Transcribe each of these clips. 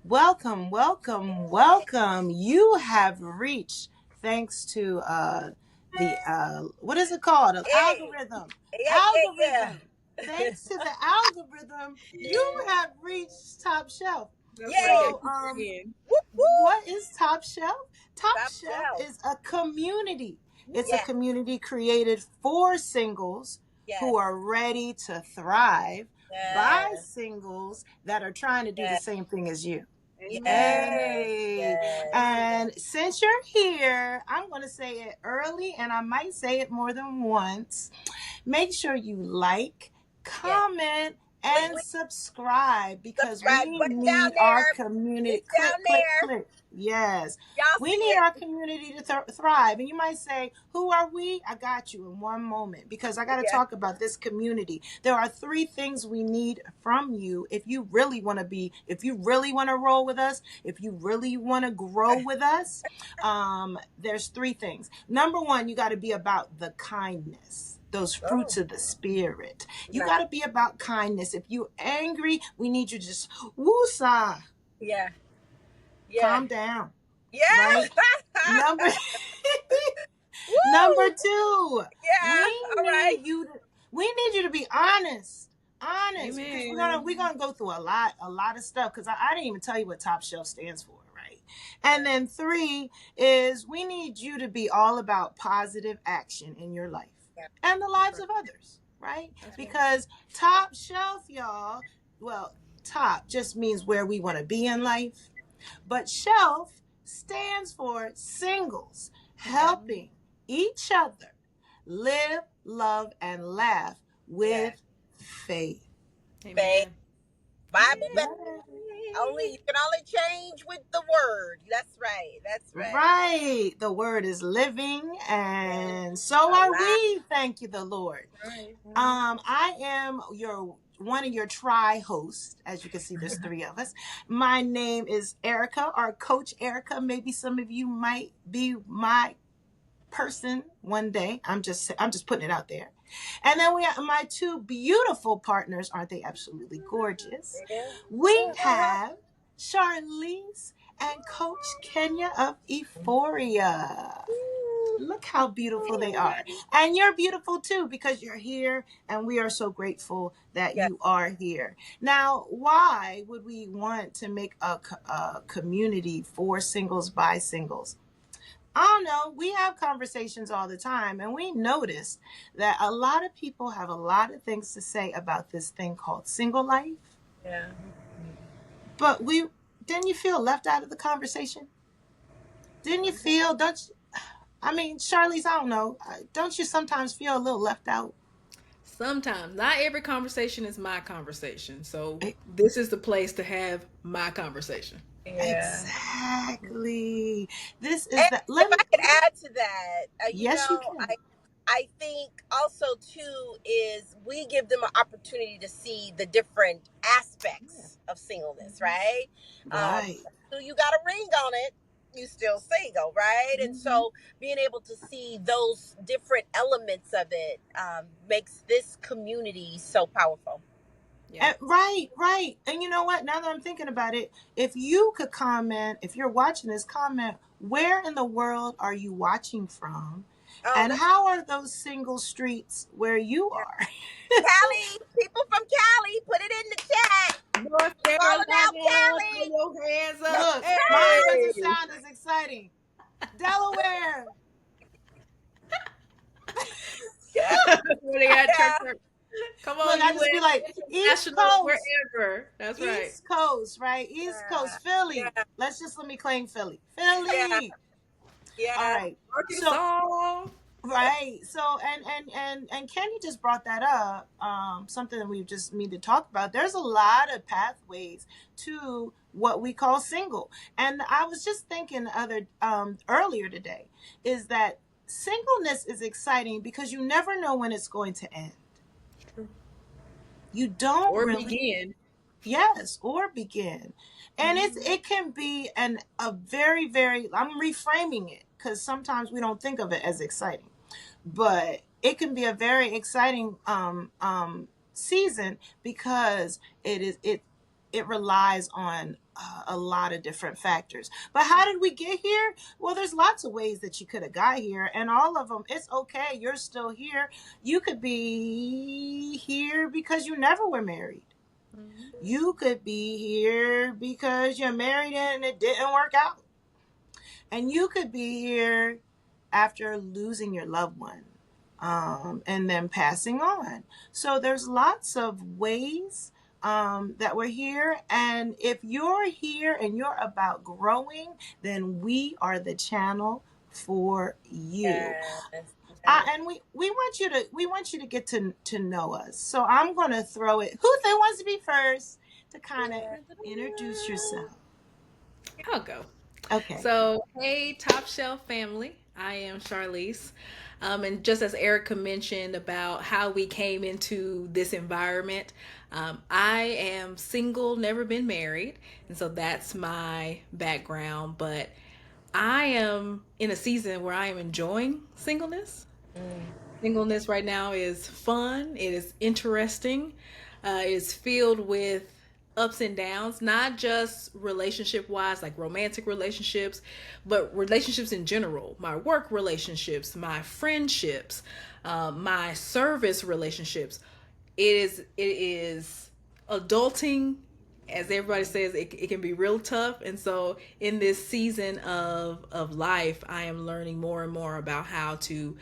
Welcome, welcome, welcome. You have reached, thanks to the what is it called? An Hey, algorithm. yeah. Algorithm. Thanks to the algorithm, you have reached Top Shelf. That's right. Yay. Got So, you again. Whoop, whoop. what is Top Shelf? Top Top Shelf shelf. is a community. It's a Yes, community created for singles who yes, are ready to thrive by yes, singles that are trying to do the yes, same thing as you. Amen. Yay. yes. And since you're here, I'm going to say it early and I might say it more than once. Make sure you like, Yes. comment, We and subscribe because subscribe we button down need our there. community. It's down Click, click, there. click. Yes. Y'all We see need it? our community to thrive. And you might say, who are we? I got you in one moment because I got to Yeah. talk about this community. There are three things we need from you if you really want to if you really want to roll with us, if you really want to grow with us. There's three things. Number one, you got to be about the kindness, those fruits Oh, of the spirit. You nice. got to be about kindness. If you're angry, we need you to just woosah, Yeah, yeah, calm down, yeah. right? Number Number Woo! two, Yeah. we All right. need you to we need you to be honest. Honest, because we're Amen. gonna go through a lot of stuff because I didn't even tell you what Top Shelf stands for, right? And then three is we need you to be all about positive action in your life Yeah. and the lives of others, right? That's right. Because Top Shelf, y'all, well, top just means where we want to be in life, but shelf stands for singles, Mhm. helping each other live, love, and laugh Yeah. with faith. Faith. Amen. Bible belt. Only Yay. you can only change with the word. That's right. That's right. Right. The word is living, Yeah. and so are Alive. we. Thank you, the Lord. Right. I am your one of your tri hosts. As you can see, there's three of us. My name is Erica, or Coach Erica. Maybe some of you might be my person one day. I'm just putting it out there. And then we have my two beautiful partners. Aren't they absolutely gorgeous? Yeah. We have Charlise and Coach Kenya of Euphoria. Look how beautiful they are. And you're beautiful too because you're here and we are so grateful that Yeah. you are here. Now, why would we want to make a community for singles by singles? I don't know. We have conversations all the time, and we notice that a lot of people have a lot of things to say about this thing called single life. Yeah. But we didn't you feel left out of the conversation? Didn't you feel? Don't you, I mean, Charlize? I don't know. Don't you sometimes feel a little left out? Sometimes, not every conversation is my conversation. So E- this is the place to have my conversation. Yeah. Exactly. This is And the. if Let me. I could add to that, Yes, you can. I think also too is we give them an opportunity to see the different aspects of singleness, right? Um, Right. so you got a ring on it, you still single, right? And Mhm. so being able to see those different elements of it makes this community so powerful. Yeah. Right, right. And you know what? Now that I'm thinking about it, if you could comment, if you're watching this, comment where in the world are you watching from? Oh, And that's how are those single streets where you yeah. are? Cali, people from Cali, put it in the chat. North Calling out Carolina, throw Cali. your hands up. Look, mine doesn't Hey! sound as exciting. Delaware. Yeah. That's where they got church. Yeah. Come Look, on, I just be like, US, East international, Coast. wherever. That's right. East Coast, right? East Coast, Philly. Yeah. Let me claim Philly. Yeah. Philly. All Yeah. right. So Arkansas. right. So and Kenny just brought that up. Something that we just need to talk about. There's a lot of pathways to what we call single. And I was just thinking earlier today is that singleness is exciting because you never know when it's going to end. You don't Or really. begin. Yes, or begin. And Mhm. it can be a very, very, I'm reframing it because sometimes we don't think of it as exciting, but it can be a very exciting season because it is it. it relies on a lot of different factors. But how did we get here? Well, there's lots of ways that you could have got here, and all of them, it's okay. You're still here. You could be here because you never were married. Mhm. You could be here because you're married and it didn't work out. And you could be here after losing your loved one, and then passing on. So there's lots of ways that we're here. And if you're here and you're about growing, then we are the channel for you. Yes. Yes. And we want you to get to know us. So I'm gonna throw it. Who wants to be first to kind of introduce yourself? I'll go. Okay. So, hey, Top Shelf family, I am Charlise. And just as Erica mentioned about how we came into this environment, I am single, never been married. And so that's my background. But I am in a season where I am enjoying singleness. Mm. Singleness right now is fun, it is interesting, it is filled with ups and downs, not just relationship wise, like romantic relationships, but relationships in general. My work relationships, my friendships, my service relationships. It is adulting, as everybody says, it can be real tough. And so in this season of life, I am learning more and more about how to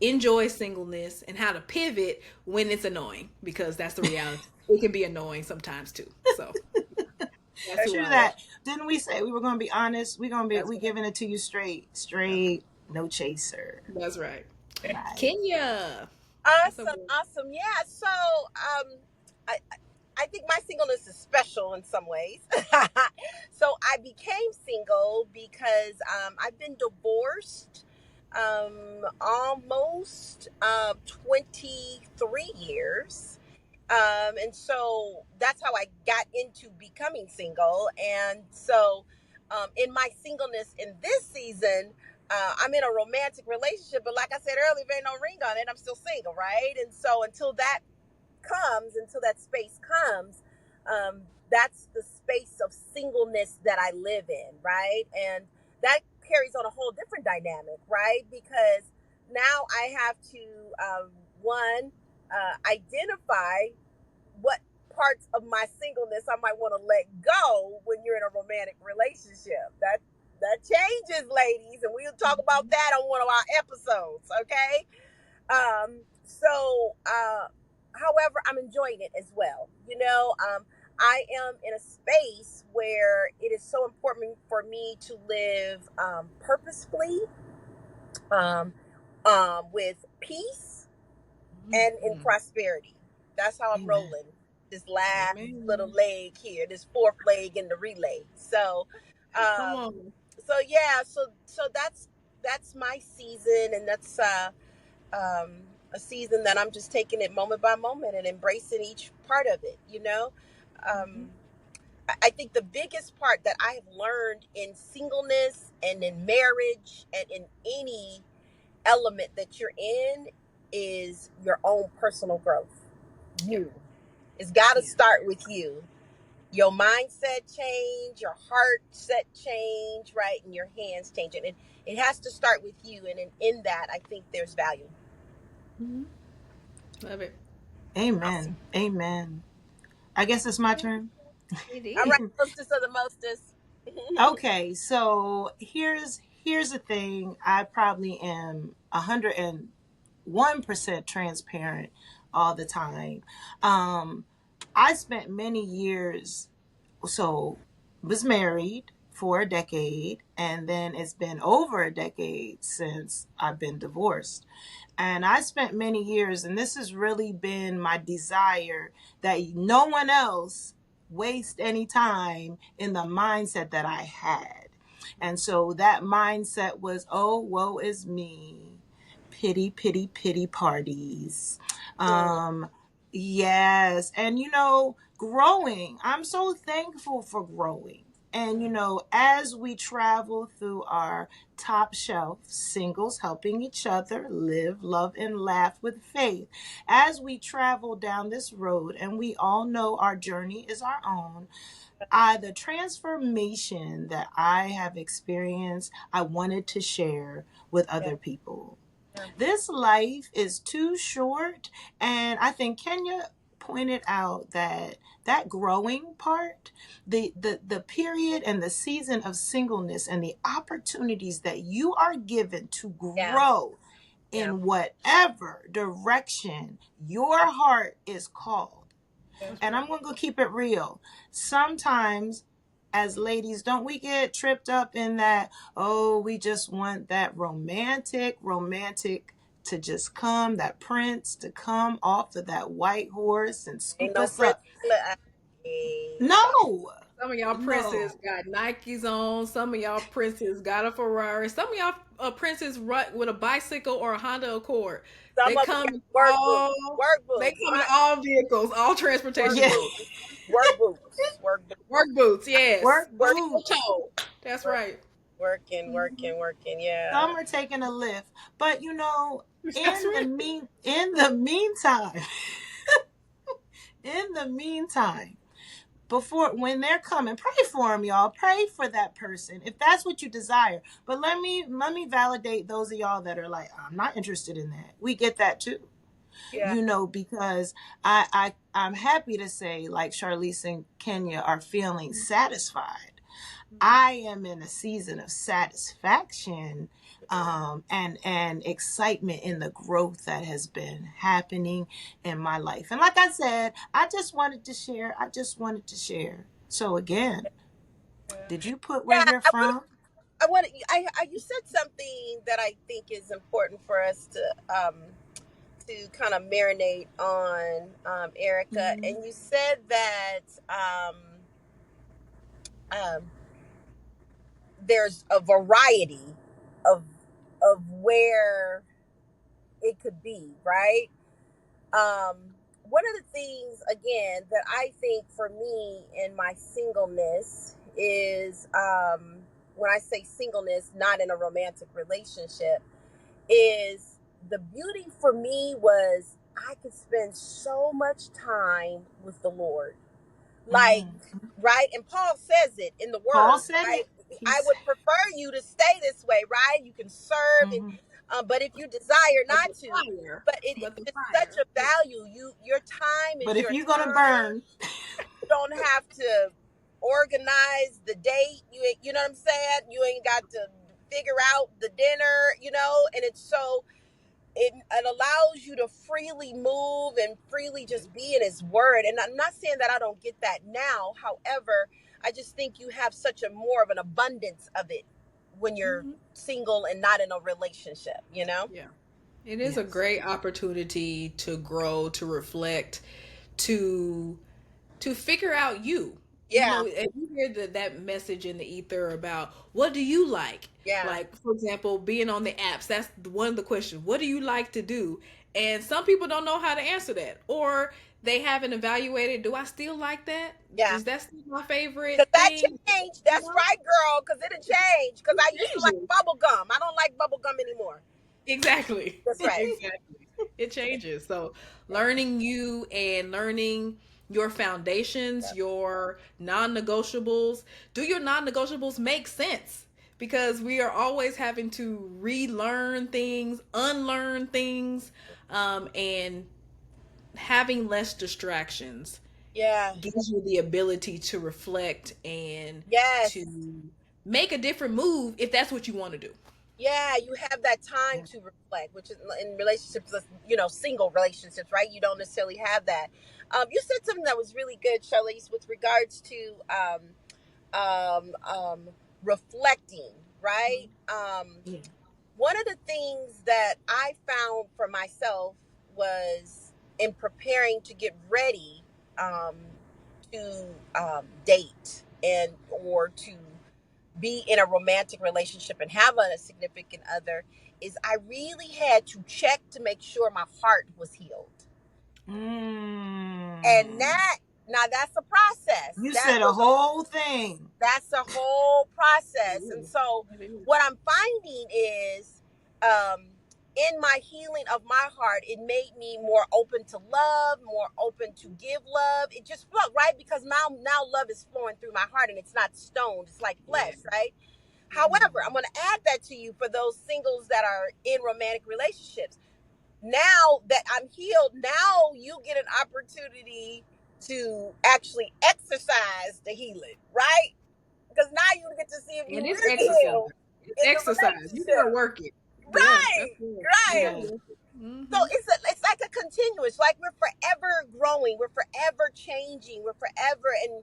enjoy singleness and how to pivot when it's annoying, because that's the reality. It can be annoying sometimes too. So that's who True I am. that. Didn't we say we were going to be honest? That's We right. giving it to you straight, That's right. no chaser. That's right. Right. Kenya. What's up, Awesome, girl? awesome. Yeah. So, I think my singleness is special in some ways. So I became single because I've been divorced almost 23 years. And so that's how I got into becoming single. And so, in my singleness in this season, I'm in a romantic relationship, but like I said earlier, if ain't no ring on it, I'm still single, right? And so until that space comes, that's the space of singleness that I live in, right? And that carries on a whole different dynamic, right? Because now I have to, one, identify what parts of my singleness I might want to let go when you're in a romantic relationship. That changes, ladies, and we'll talk about that on one of our episodes, okay? However, I'm enjoying it as well. I am in a space where it is so important for me to live purposefully, um, with peace and in Mm-hmm. prosperity. That's how I'm Amen. rolling. This last little Amen. leg here, this fourth leg in the relay. Come Um, on. yeah, so that's my season, and that's um, a season that I'm just taking it moment by moment and embracing each part of it. Mm-hmm. Um, I think the biggest part that I have learned in singleness and in marriage and in any element that you're in is your own personal growth. Yeah. You. It's got to Yeah. start with you. Your mindset change, your heart set change, right? And your hands change. And it has to start with you. And in that, I think there's value. Mm-hmm. Love it. Awesome. Amen. Amen. I guess it's my turn. It All right, is. hostess of the mostest. Okay, so here's the thing. I probably am 101% transparent all the time. Um, I spent many years, so was married for a decade, and then it's been over a decade since I've been divorced. And I spent many years, and this has really been my desire, that no one else waste any time in the mindset that I had. And so that mindset was, oh, woe is me. Pity, pity, pity parties. Mm, Um, yes. And growing. I'm so thankful for growing. And, as we travel through our top shelf, singles helping each other live, love, and laugh with faith, as we travel down this road, and we all know our journey is our own, the transformation that I have experienced, I wanted to share with Yeah. other people. Yeah. This life is too short, and I think Kenya pointed out that growing part, the period and the season of singleness and the opportunities that you are given to Yeah. grow Yeah. in whatever direction your heart is called. That's And right. I'm going to go keep it real. Sometimes, as ladies, don't we get tripped up in that, oh, we just want that romantic to just come, that prince to come off of that white horse and Ain't scoop no us Prince. up. Hey, stop. No, Some of y'all princes no. got Nikes on. Some of y'all princes got a Ferrari. Some of y'all princes run with a bicycle or a Honda Accord. Some They of them come got in work boots. all. Work They boots. come in all vehicles, all Work transportation Yeah, modes. boots. Work boots. Work boots. Work boots, yes. work Work. Steel boots. toe. That's Work. right. Working. Mhm. Working. Working. Yeah. Some are taking a lift, but That's right. in the meantime, in the meantime, before when they're coming, pray for them, y'all. Pray for that person if that's what you desire. But let me validate those of y'all that are like, I'm not interested in that. We get that too. Yeah. Because I'm happy to say, like Charlise and Kenya are feeling satisfied. I am in a season of satisfaction, and excitement in the growth that has been happening in my life. And like I said, I just wanted to share. I just wanted to share. So again, Yeah. did you put we're Yeah. here I want. from? I want. You said something that I think is important for us to kind of marinate on, Erica, Mhm. and you said that um, there's a variety of where it could be, right? Um, One of the things, again, that I think for me in my singleness is, when I say singleness, not in a romantic relationship, is the beauty for me was I could spend so much time with the Lord. Like, Mm. right? And Paul says it in the Paul word, said right? it. I He's. would prefer you to stay this way, right? You can serve, and Mhm. but if you desire But not the to, fire. but But the it's such fire. a value. Your time But is if your you're gonna time. burn, You don't have to organize the date. You know what I'm saying? You ain't got to figure out the dinner, and it's so it allows you to freely move and freely just be in his word. And I'm not saying that I don't get that now. However, I just think you have such a more of an abundance of it when you're Mhm. single and not in a relationship. Yeah. It is a yes. great opportunity to grow, to reflect, to figure out you. Yeah. And you hear that message in the ether about what do you like? Yeah. Like, for example, being on the apps, that's one of the questions. What do you like to do? And some people don't know how to answer that. Or they haven't evaluated, do I still like that? Yeah. Is that still my favorite Because that thing? changed. You That's know? right, girl. Because it'll change. Because It I used to like changes. bubble gum. I don't like bubble gum anymore. Exactly. That's right. Exactly. It changes. So learning you and learning your foundations, Yeah. your non-negotiables. Do your non-negotiables make sense? Because we are always having to relearn things, unlearn things, and having less distractions Yeah. gives you the ability to reflect and Yes. to make a different move if that's what you want to do. Yeah, you have that time to reflect, which is in relationships, single relationships, right? You don't necessarily have that. You said something that was really good, Charlize, with regards to um, um, reflecting, right? Yeah. One of the things that I found for myself was in preparing to get ready um, to date and or to be in a romantic relationship and have a significant other is I really had to check to make sure my heart was healed. And Mm. Now that's a process. You said a whole thing. That's a whole It process. And is. so It is. what I'm finding is, in my healing of my heart, it made me more open to love, more open to give love. It just flowed, right? Because now love is flowing through my heart and it's not stoned. It's like flesh, right? However, I'm going to add that to you for those singles that are in romantic relationships. Now that I'm healed, now you get an opportunity to actually exercise the healing, right? Because now you get to see if you And it's really exercise. heal It's in the exercise. You gotta relationship. work it. Yeah, that's Right, good. You right. gotta Yeah. work it. So Mm-hmm. it's like a continuous, like we're forever growing, we're forever changing, we're forever, and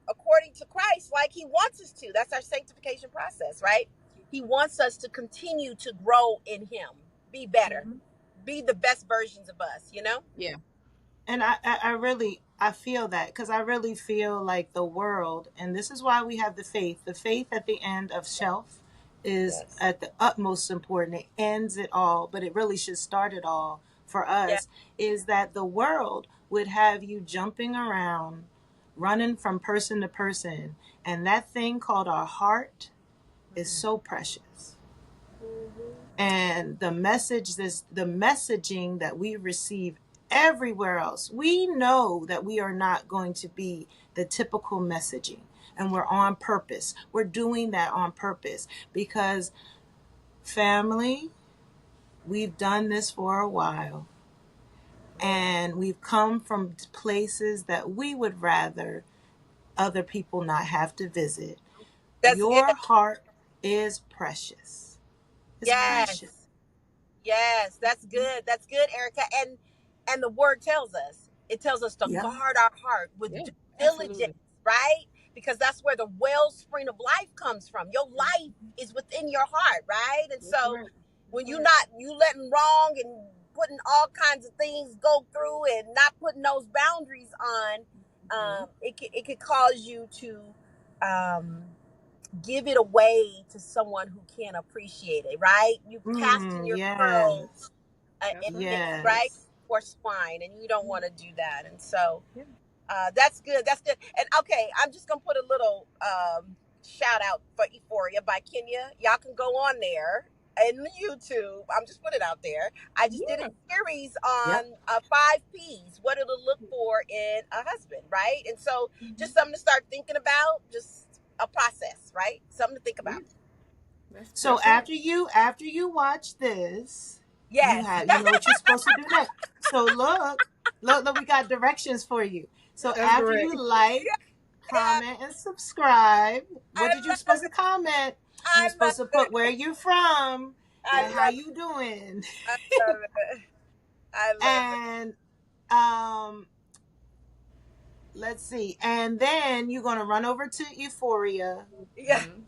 according to Christ, like He wants us to. That's our sanctification process, right? He wants us to continue to grow in Him, be better, Mm-hmm. be the best versions of us. Yeah. And I really I feel that because I really feel like the world, and this is why we have the faith. The faith at the end of Shelf is Yes. at the utmost important. It ends it all, but it really should start it all for Yeah. us. Is that the world would have you jumping around, running from person to person, and that thing called our heart is so precious. Mm-hmm. And the messaging that we receive everywhere else, we know that we are not going to be the typical messaging, and we're on purpose. We're doing that on purpose because, family, we've done this for a while, Yeah. and we've come from places that we would rather other people not have to visit. That's good. Your heart is precious. It's precious. Yes. Yes, that's good. That's good, Erica. And the word tells us. It tells us to Yeah. guard our heart with Yeah. due diligence, Absolutely. right? Because that's where the wellspring of life comes from. Your life is within your heart, right? And That's so right. when That's you right. not you letting wrong and putting all kinds of things go through and not putting those boundaries on, Mm-hmm. it could cause you to um give it away to someone who can't appreciate it, right? You casting your Yes. pearls in That's right. this, right? Yes. For swine, and you don't want to do that. And so Yeah. that's good. That's good. And okay, I'm just gonna put a little shout out for Euphoria by Kenya. Y'all can go on there and YouTube. I'm just putting it out there. I just did a Yeah. series Yep. on 5 P's, what it'll look for in a husband, right? And so Mm-hmm. just something to start thinking about. Just a process, right? Something to think Yeah. about. So That's right. after you watch this, Yes. you know what you're supposed to do next. So look, we got directions for you. So That's after correct. you like, Yeah, comment, and subscribe, I what did you love supposed to it. comment? I You're love supposed to put it. where you from I and how love it. you doing. I love it. I love it. And um let's see. And then you're gonna run over to Euphoria Yeah. Mm-hmm.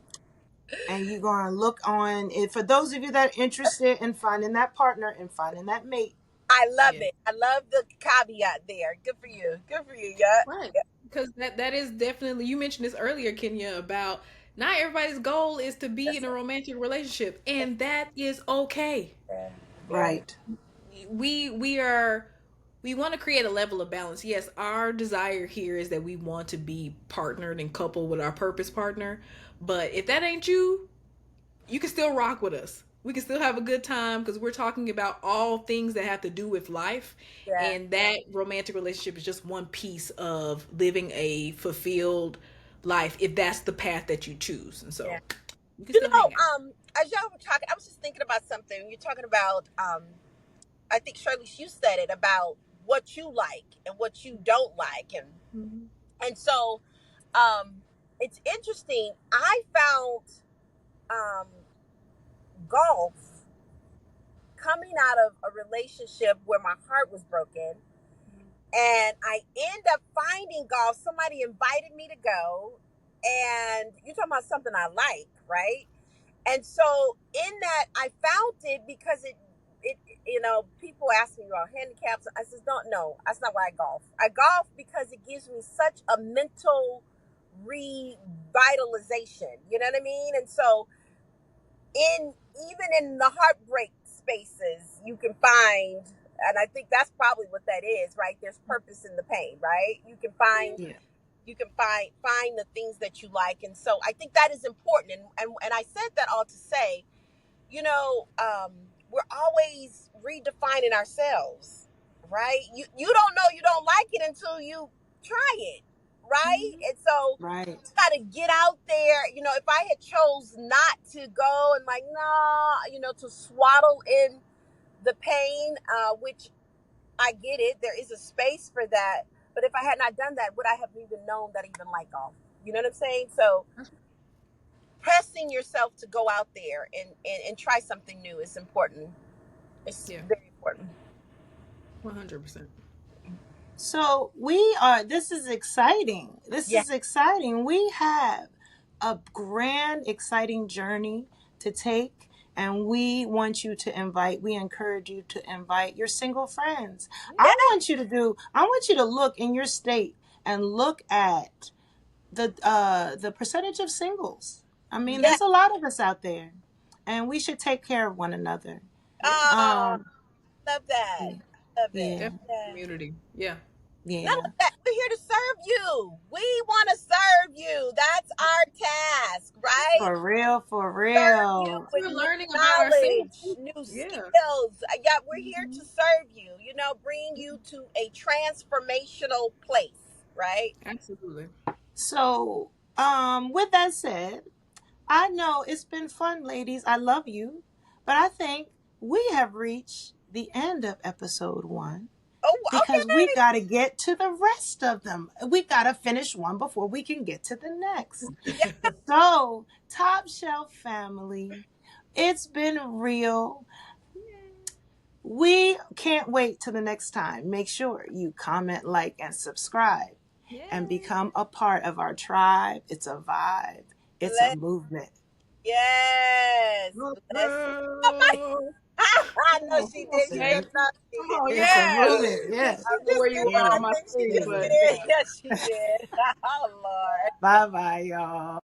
and you're gonna look on it for those of you that are interested in finding that partner and finding that mate. I love Yeah. it. I love the caveat there. Good for you. Good for you. Yeah. Right. Yeah. Because that is definitely, you mentioned this earlier, Kenya, about not everybody's goal is to be That's in a it. romantic relationship, and that is okay. Yeah. Yeah. Right. We are, we want to create a level of balance. Yes, our desire here is that we want to be partnered and coupled with our purpose partner, but if that ain't you, you can still rock with us. We can still have a good time because we're talking about all things that have to do with life. Yeah. And that romantic relationship is just one piece of living a fulfilled life if that's the path that you choose. And Yeah. so you can You still know, hang out. as y'all were talking, I was just thinking about something. You're talking about, I think Charlise, you said it about what you like and what you don't like, Mm-hmm. and so, um, it's interesting. I found um golf coming out of a relationship where my heart was broken, and I end up finding golf. Somebody invited me to go, and you're talking about something I like, right? And so in that, I found it because it people ask me about handicaps. I says, don't, no, that's not why I golf. I golf because it gives me such a mental revitalization. You know what I mean? And so in even in the heartbreak spaces, you can find And I think that's probably what that is, right? There's purpose in the pain, right? You can find Yeah. find the things that you like. And so I think that is important. And I said that all to say, you know, we're always redefining ourselves, right? You don't know you don't like it until you try it, right? And so Right. got to get out there. You know, if I had chose not to go and like, nah, you know, to swaddle in the pain, which I get it, there is a space for that. But if I had not done that, would I have even known that I even like golf? You know what I'm saying? So pressing yourself to go out there and try something new is important. It's Yeah. very important. 100%. So this is exciting. This Yeah. is exciting. We have a grand, exciting journey to take. And we encourage you to invite your single friends. Yeah. I want you to look in your state and look at the percentage of singles. I mean, Yeah. there's a lot of us out there, and we should take care of one another. Yeah. Oh, Um, love that. yeah, Love it. yeah, Definitely Yeah. community. Yeah. None yeah. of that. We're here to serve you. We want to serve you. That's our task, right? For real, for Serve you real. with We're new learning about ourselves knowledge, too. new Yeah. skills. Yeah, we're here to Mhm. serve you, you know, bring you to a transformational place, right? Absolutely. So, with that said, I know it's been fun, ladies. I love you, but I think we have reached the end of episode 1 Oh, because we okay. got to get to the rest of them. We got to finish one before we can get to the next. Yeah, So, Top Shelf family, it's been real. We can't wait till the next time. Make sure you comment, like, and subscribe and Yeah. become a part of our tribe. It's a vibe, it's a let, movement. yes. Let's Let's see. Oh my, go. I know Come she on, did. She Faye. just thought she Come did. on, It's a yeah. movement. Yes. I She don't know just where did you it. are Yeah. on I my think she screen, just Yeah. did but it. yeah. Yes, she did. Oh, Lord. Bye bye, y'all.